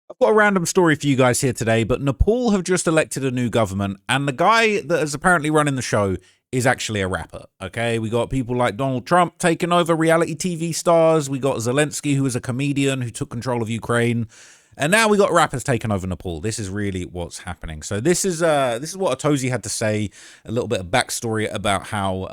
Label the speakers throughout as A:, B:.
A: I've got a random story for you guys here today, but Nepal have just elected a new government, and the guy that is apparently running the show is actually a rapper. Okay, we got people like Donald Trump taking over reality TV stars. We got Zelensky, who is a comedian who took control of Ukraine, and now we got rappers taking over Nepal. This is really what's happening. So this is what Atozi had to say. A little bit of backstory about how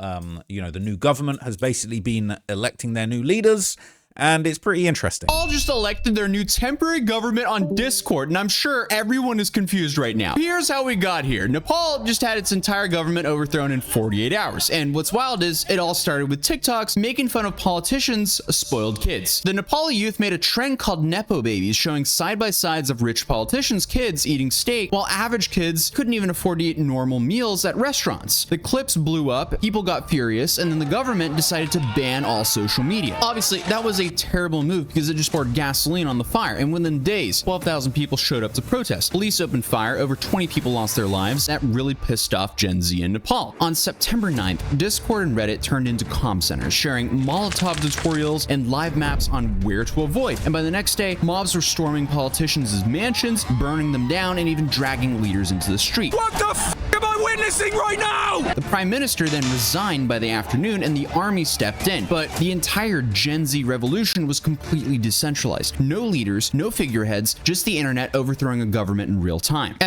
A: the new government has basically been electing their new leaders. And it's pretty interesting.
B: All just elected their new temporary government on Discord, and I'm sure everyone is confused right now. Here's how we got here. Nepal just had its entire government overthrown in 48 hours. And what's wild is it all started with TikToks making fun of politicians' spoiled kids. The Nepali youth made a trend called Nepo babies, showing side-by-sides of rich politicians' kids eating steak, while average kids couldn't even afford to eat normal meals at restaurants. The clips blew up, people got furious, and then the government decided to ban all social media. Obviously, that was a terrible move because it just poured gasoline on the fire, and within days 12,000 people showed up to protest. Police opened fire, over 20 people lost their lives. That really pissed off Gen Z in Nepal. On September 9th, Discord and Reddit turned into comm centers, sharing Molotov tutorials and live maps on where to avoid. And by the next day, mobs were storming politicians' mansions, burning them down, and even dragging leaders into the street.
C: What the f am I witnessing right now?
B: The prime minister then resigned by the afternoon, and the army stepped in. But the entire Gen Z revolution was completely decentralized. No leaders, no figureheads, just the internet overthrowing a government in real time.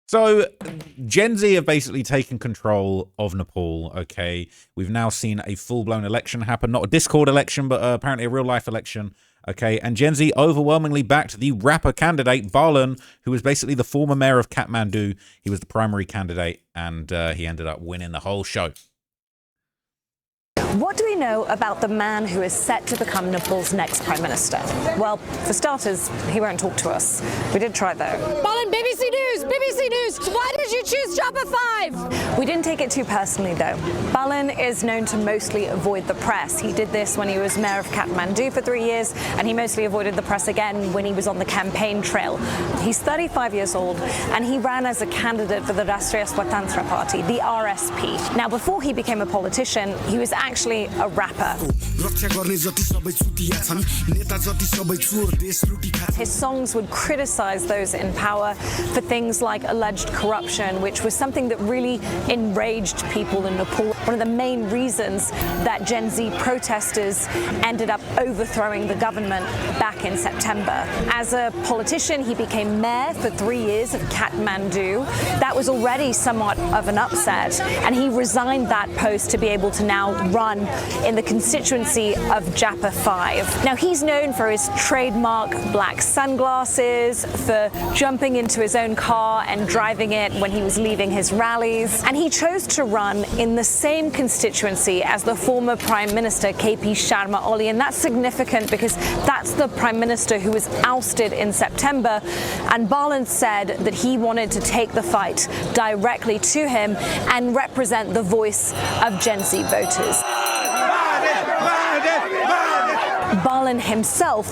A: So Gen Z have basically taken control of Nepal. Okay, we've now seen a full-blown election happen, not a Discord election, but apparently a real-life election. Okay, and Gen Z overwhelmingly backed the rapper candidate Balen, who was basically the former mayor of Kathmandu. He was the primary candidate, and he ended up winning the whole show.
D: What do we know about the man who is set to become Nepal's next prime minister? Well, for starters, he won't talk to us. We did try, though.
E: Balen, BBC News! BBC News! Why did you choose Chopper 5?
D: We didn't take it too personally, though. Balen is known to mostly avoid the press. He did this when he was mayor of Kathmandu for 3 years, and he mostly avoided the press again when he was on the campaign trail. He's 35 years old, and he ran as a candidate for the Rastriya Swatantra Party, the RSP. Now, before he became a politician, he was actually a rapper. His songs would criticize those in power for things like alleged corruption, which was something that really enraged people in Nepal. One of the main reasons that Gen Z protesters ended up overthrowing the government back in September. As a politician, he became mayor for 3 years of Kathmandu. That was already somewhat of an upset, and he resigned that post to be able to now run in the constituency of Japa 5. Now, he's known for his trademark black sunglasses, for jumping into his own car and driving it when he was leaving his rallies, and he chose to run in the same constituency as the former Prime Minister KP Sharma Oli, and that's significant because that's the Prime Minister who was ousted in September, and Balen said that he wanted to take the fight directly to him and represent the voice of Gen Z voters. Balen himself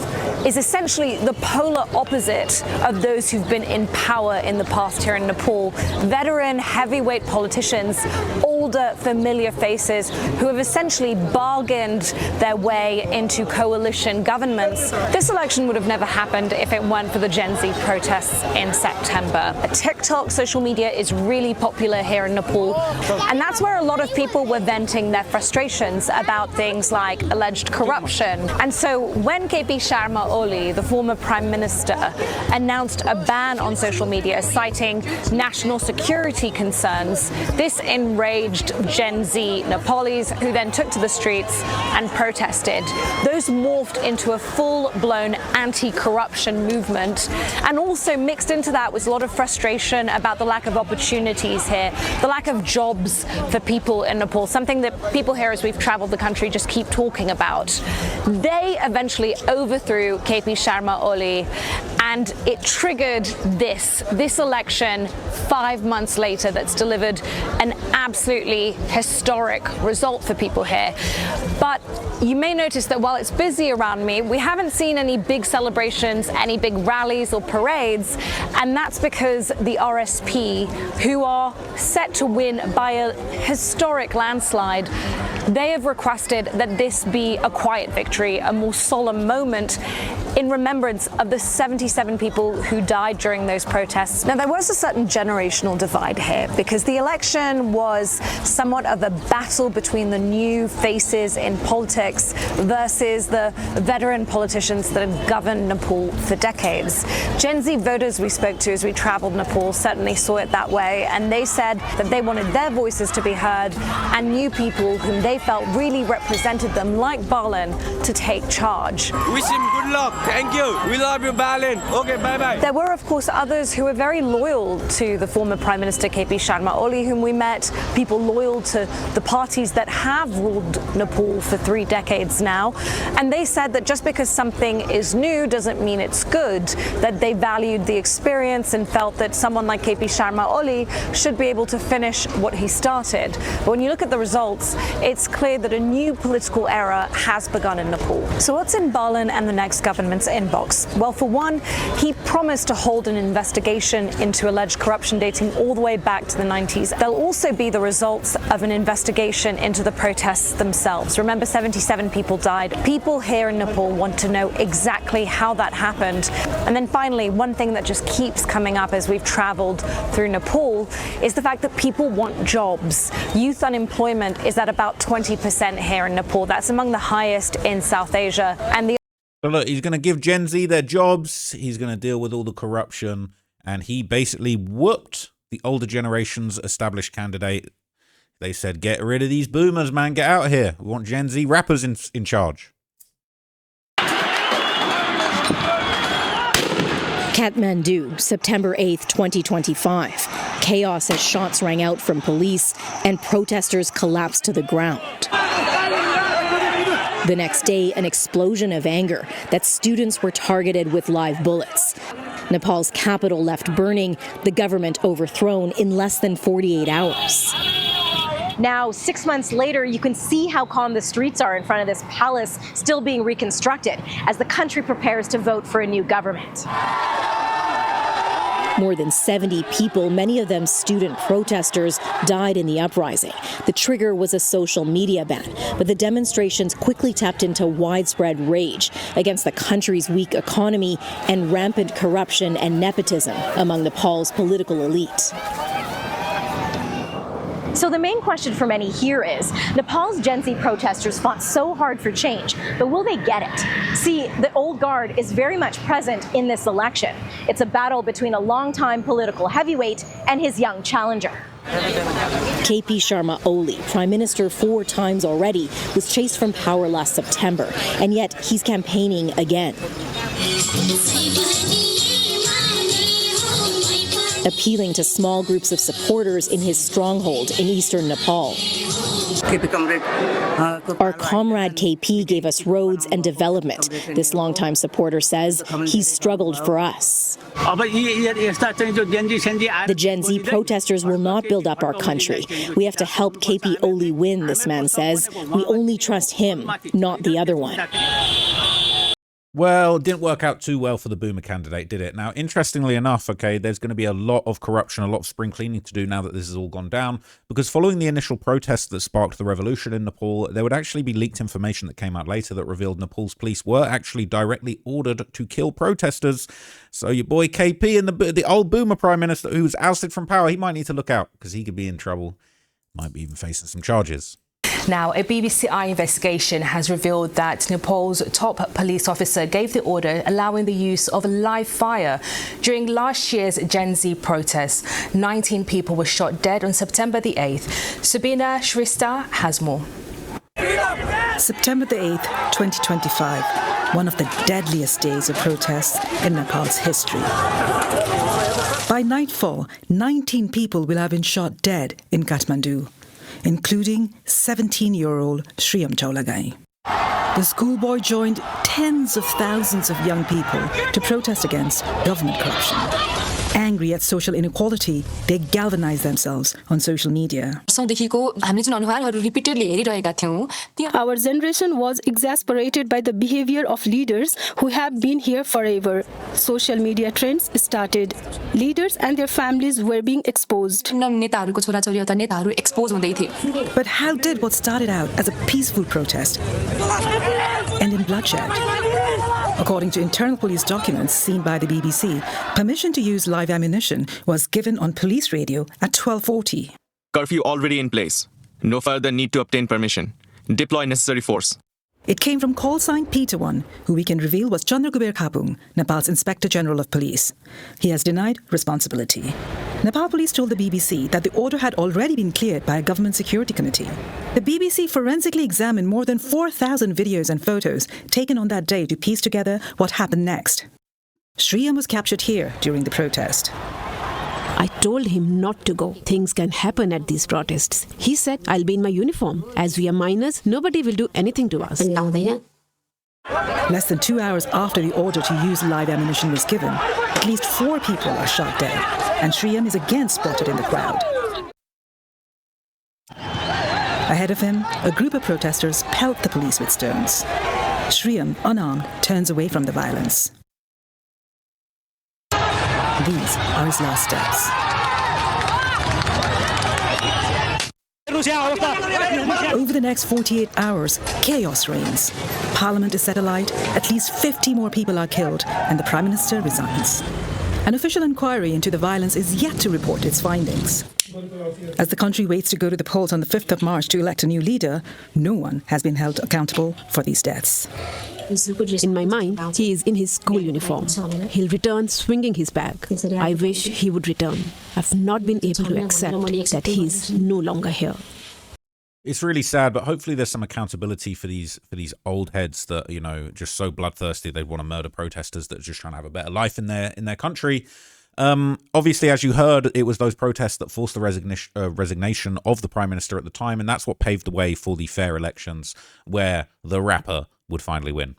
D: is essentially the polar opposite of those who've been in power in the past here in Nepal. Veteran, heavyweight politicians, older, familiar faces who have essentially bargained their way into coalition governments. This election would have never happened if it weren't for the Gen Z protests in September. TikTok, social media is really popular here in Nepal, and that's where a lot of people were venting their frustrations about things like alleged corruption. And so when KP Sharma Oli, the former prime minister, announced a ban on social media citing national security concerns, this enraged Gen Z Nepalis, who then took to the streets and protested. Those morphed into a full-blown anti-corruption movement, and also mixed into that was a lot of frustration about the lack of opportunities here, the lack of jobs for people in Nepal, something that people here as we've traveled the country just keep talking about. They eventually overthrew KP Sharma Oli, and it triggered this election 5 months later that's delivered an absolutely historic result for people here. But you may notice that while it's busy around me, we haven't seen any big celebrations, any big rallies or parades, and that's because the RSP, who are set to win by a historic landslide, they have requested that this be a quiet victory, a more solemn moment, in remembrance of the 77 people who died during those protests. Now, there was a certain generational divide here because the election was somewhat of a battle between the new faces in politics versus the veteran politicians that have governed Nepal for decades. Gen Z voters we spoke to as we traveled Nepal certainly saw it that way, and they said that they wanted their voices to be heard and new people whom they felt really represented them, like Balen, to take charge.
C: Wish him good luck. Thank you. We love you, Balen. Okay, bye-bye.
D: There were, of course, others who were very loyal to the former Prime Minister KP Sharma Oli, whom we met, people loyal to the parties that have ruled Nepal for 3 decades now. And they said that just because something is new doesn't mean it's good, that they valued the experience and felt that someone like KP Sharma Oli should be able to finish what he started. But when you look at the results, it's clear that a new political era has begun in Nepal. So what's in Balen and the next government's inbox? Well, for one, he promised to hold an investigation into alleged corruption dating all the way back to the 90s. There'll also be the results of an investigation into the protests themselves. Remember, 77 people died. People here in Nepal want to know exactly how that happened. And then finally, one thing that just keeps coming up as we've traveled through Nepal is the fact that people want jobs. Youth unemployment is at about 20% here in Nepal. That's among the highest in South Asia. And the
A: So look, he's going to give Gen Z their jobs. He's going to deal with all the corruption. And he basically whooped the older generation's established candidate. They said, get rid of these boomers, man. Get out of here. We want Gen Z rappers in charge.
F: Kathmandu, September 8th, 2025. Chaos as shots rang out from police and protesters collapsed to the ground. The next day, an explosion of anger that students were targeted with live bullets. Nepal's capital left burning, the government overthrown in less than 48 hours.
G: Now, 6 months later, you can see how calm the streets are in front of this palace, still being reconstructed as the country prepares to vote for a new government.
F: More than 70 people, many of them student protesters, died in the uprising. The trigger was a social media ban, but the demonstrations quickly tapped into widespread rage against the country's weak economy and rampant corruption and nepotism among Nepal's political elite.
G: So the main question for many here is, Nepal's Gen Z protesters fought so hard for change, but will they get it? See, the old guard is very much present in this election. It's a battle between a longtime political heavyweight and his young challenger.
F: KP Sharma Oli, Prime Minister 4 times already, was chased from power last September, and yet he's campaigning again, appealing to small groups of supporters in his stronghold in eastern Nepal. Our comrade KP gave us roads and development. This longtime supporter says he's struggled for us. The Gen Z protesters will not build up our country. We have to help KP Oli win, this man says. We only trust him, not the other one.
A: Well, it didn't work out too well for the boomer candidate, did it? Now, interestingly enough, okay, there's going to be a lot of corruption, a lot of spring cleaning to do now that this has all gone down, because following the initial protests that sparked the revolution in Nepal, there would actually be leaked information that came out later that revealed Nepal's police were actually directly ordered to kill protesters. So your boy KP and the old boomer prime minister who was ousted from power, he might need to look out because he could be in trouble, might be even facing some charges.
H: Now, a BBC Eye investigation has revealed that Nepal's top police officer gave the order allowing the use of live fire during last year's Gen Z protests. 19 people were shot dead on September the 8th. Sabina Shrista has more.
I: September the 8th, 2025, one of the deadliest days of protests in Nepal's history. By nightfall, 19 people will have been shot dead in Kathmandu, including 17-year-old Shriyam Chaulagai. The schoolboy joined tens of thousands of young people to protest against government corruption. Angry at social inequality, they galvanized themselves on social media.
J: Our
K: generation was exasperated by the behavior of leaders who have been here forever. Social media trends started. Leaders and their families were being exposed.
I: But how did what started out as a peaceful protest end in bloodshed? According to internal police documents seen by the BBC, permission to use live ammunition was given on police radio at 12:40.
J: Curfew already in place. No further need to obtain permission. Deploy necessary force.
I: It came from call sign Peter 1, who we can reveal was Chandrakuber Khapung, Nepal's Inspector General of Police. He has denied responsibility. Nepal police told the BBC that the order had already been cleared by a government security committee. The BBC forensically examined more than 4,000 videos and photos taken on that day to piece together what happened next. Shriyam was captured here during the protest.
L: I told him not to go. Things can happen at these protests. He said, I'll be in my uniform. As we are minors, nobody will do anything to us.
I: Less than 2 hours after the order to use live ammunition was given, at least 4 people are shot dead, and Shriyam is again spotted in the crowd. Ahead of him, a group of protesters pelt the police with stones. Shriyam, unarmed, turns away from the violence. These are his last steps. Over the next 48 hours, chaos reigns. Parliament is set alight, at least 50 more people are killed, and the Prime Minister resigns. An official inquiry into the violence is yet to report its findings. As the country waits to go to the polls on the 5th of March to elect a new leader, no one has been held accountable for these deaths.
L: In my mind, he is in his school uniform. He'll return swinging his bag. I wish he would return. I've not been able to accept that he's no longer here.
A: It's really sad, but hopefully there's some accountability for these old heads that, you know, just so bloodthirsty they want to murder protesters that are just trying to have a better life in their country. Obviously, as you heard, it was those protests that forced the resignation of the Prime Minister at the time, and that's what paved the way for the fair elections where the rapper would finally win.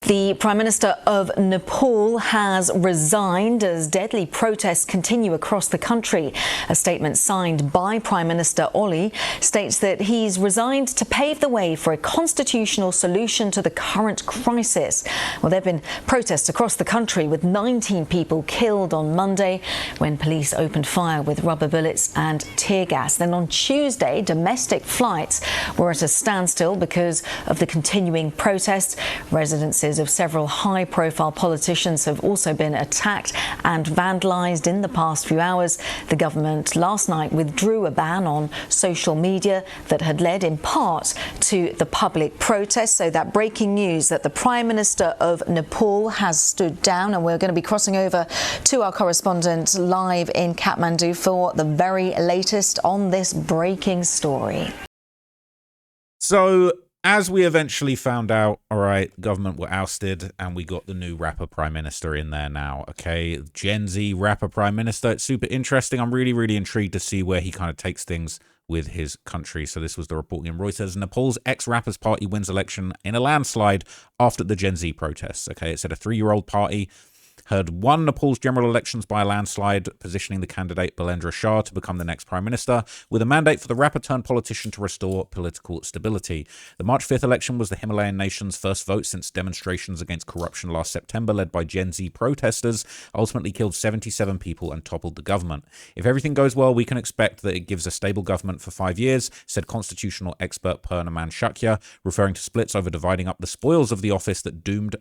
M: The Prime Minister of Nepal has resigned as deadly protests continue across the country. A statement signed by Prime Minister Oli states that he's resigned to pave the way for a constitutional solution to the current crisis. Well, there have been protests across the country with 19 people killed on Monday when police opened fire with rubber bullets and tear gas. Then on Tuesday, domestic flights were at a standstill because of the continuing protests. Residences of several high-profile politicians have also been attacked and vandalised in the past few hours. The government last night withdrew a ban on social media that had led in part to the public protest. So that breaking news that the Prime Minister of Nepal has stood down, and we're going to be crossing over to our correspondent live in Kathmandu for the very latest on this breaking story.
A: So, as we eventually found out, all right, government were ousted and we got the new rapper Prime Minister in there now, okay? Gen Z rapper Prime Minister. It's super interesting. I'm really, really intrigued to see where he kind of takes things with his country. So this was the reporting in Reuters. Nepal's ex-rappers party wins election in a landslide after the Gen Z protests, okay? It said a 3-year-old party had won Nepal's general elections by a landslide, positioning the candidate Balen Shah to become the next prime minister, with a mandate for the rapper-turned-politician to restore political stability. The March 5th election was the Himalayan nation's first vote since demonstrations against corruption last September, led by Gen Z protesters, ultimately killed 77 people and toppled the government. If everything goes well, we can expect that it gives a stable government for 5 years, said constitutional expert Purnaman Shakya, referring to splits over dividing up the spoils of the office that doomed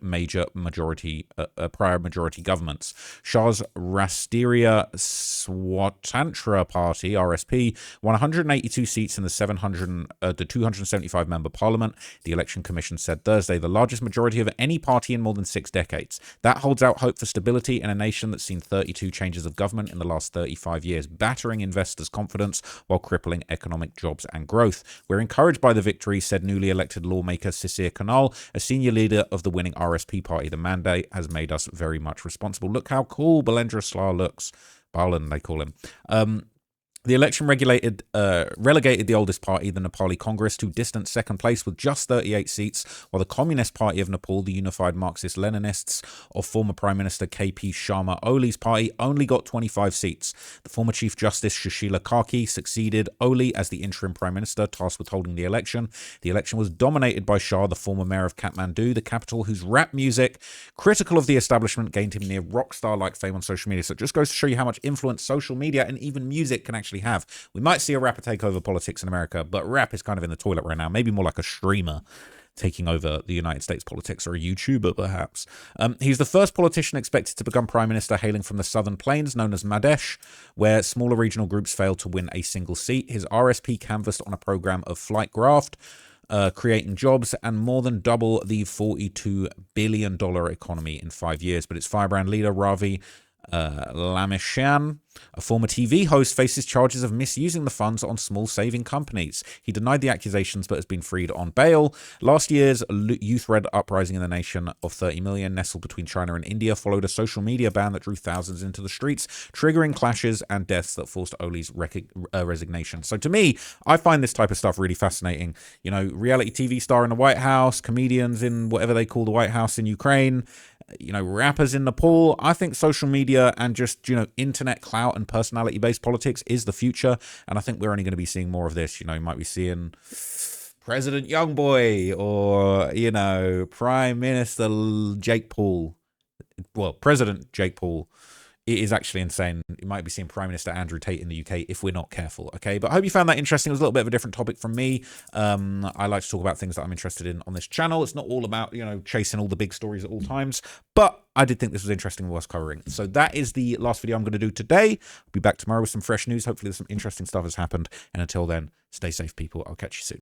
A: prior majority governments. Shah's Rastriya Swatantra Party, RSP, won 182 seats in the 275-member parliament, the election commission said Thursday, the largest majority of any party in more than 6 decades. That holds out hope for stability in a nation that's seen 32 changes of government in the last 35 years, battering investors' confidence while crippling economic jobs and growth. We're encouraged by the victory, said newly elected lawmaker Sisir Kanal, a senior leader of the winning RSP party. The mandate has made us very much responsible. Look how cool Balen Shah looks. Balen, they call him. The election relegated the oldest party, the Nepali Congress, to distant second place with just 38 seats, while the Communist Party of Nepal, the Unified Marxist-Leninists of former Prime Minister KP Sharma Oli's party, only got 25 seats. The former Chief Justice Sushila Karki succeeded Oli as the interim Prime Minister, tasked with holding the election. The election was dominated by Shah, the former mayor of Kathmandu, the capital whose rap music, critical of the establishment, gained him near rock star-like fame on social media. So it just goes to show you how much influence social media and even music can actually have. We might see a rapper take over politics in America, but rap is kind of in the toilet right now. Maybe more like a streamer taking over the United States politics, or a YouTuber perhaps. He's the first politician expected to become prime minister hailing from the southern plains known as Madhesh, where smaller regional groups failed to win a single seat. His RSP canvassed on a program of flight graft, creating jobs and more than double the $42 billion economy in 5 years. But its firebrand leader, Ravi Lameshan, a former TV host, faces charges of misusing the funds on small saving companies. He denied the accusations but has been freed on bail. Last year's youth-led uprising in the nation of 30 million, nestled between China and India, followed a social media ban that drew thousands into the streets, triggering clashes and deaths that forced Oli's resignation. So to me, I find this type of stuff really fascinating. You know, reality TV star in the White House, comedians in whatever they call the White House in Ukraine, you know, rappers in Nepal. I think social media and just, you know, internet clout and personality-based politics is the future, and I think we're only going to be seeing more of this. You know, you might be seeing President Youngboy or, you know, Prime Minister Jake Paul. Well, President Jake Paul. It is actually insane. You might be seeing Prime Minister Andrew Tate in the UK if we're not careful, okay? But I hope you found that interesting. It was a little bit of a different topic from me. I like to talk about things that I'm interested in on this channel. It's not all about, you know, chasing all the big stories at all times, but I did think this was interesting and worth covering. So that is the last video I'm going to do today. I'll be back tomorrow with some fresh news. Hopefully some interesting stuff has happened. And until then, stay safe, people. I'll catch you soon.